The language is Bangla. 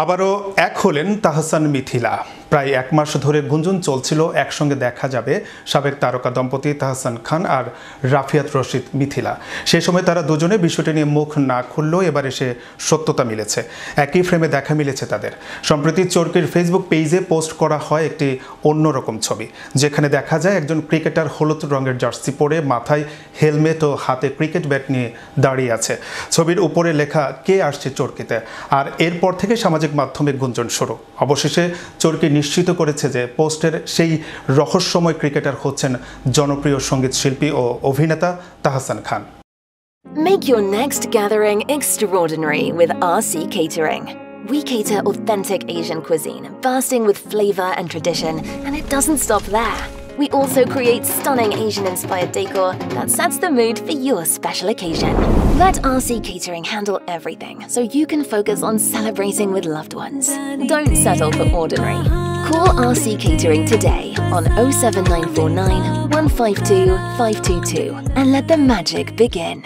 আবারও এক হলেন তাহসান মিথিলা। প্রায় এক মাস ধরে গুঞ্জন চলছিল একসঙ্গে দেখা যাবে সাবেক তারকা দম্পতি তাহসান খান আর রাফিয়াত রশিদ মিথিলা। সেই সময় তারা দুজনে বিষয়টি নিয়ে মুখ না খুললেও এবার এসে সত্যতা মিলেছে। একই ফ্রেমে দেখা মিলেছে তাদের। সম্প্রতি চরকির ফেসবুক পেজে পোস্ট করা হয় একটি অন্যরকম ছবি, যেখানে দেখা যায় একজন ক্রিকেটার হলুদ রঙের জার্সি পরে মাথায় হেলমেট ও হাতে ক্রিকেট ব্যাট নিয়ে দাঁড়িয়ে আছে। ছবির উপরে লেখা কে আসছে চরকিতে। আর এরপর থেকে সামাজিক মাধ্যমে গুঞ্জন শুরু। অবশেষে চরকি নিশ্চিত করেছে যে পোস্টের সেই রহস্যময় ক্রিকেটার হচ্ছেন জনপ্রিয় সঙ্গীত শিল্পী ও অভিনেতা তাহসান খান। Make your next gathering extraordinary with RC Catering. We cater authentic Asian cuisine, bursting with flavor and tradition, and it doesn't stop there. We also create stunning Asian-inspired decor that sets the mood for your special occasion. Let RC Catering handle everything so you can focus on celebrating with loved ones. Don't settle for ordinary. Call RC Catering today on 07949 152 522 and let the magic begin.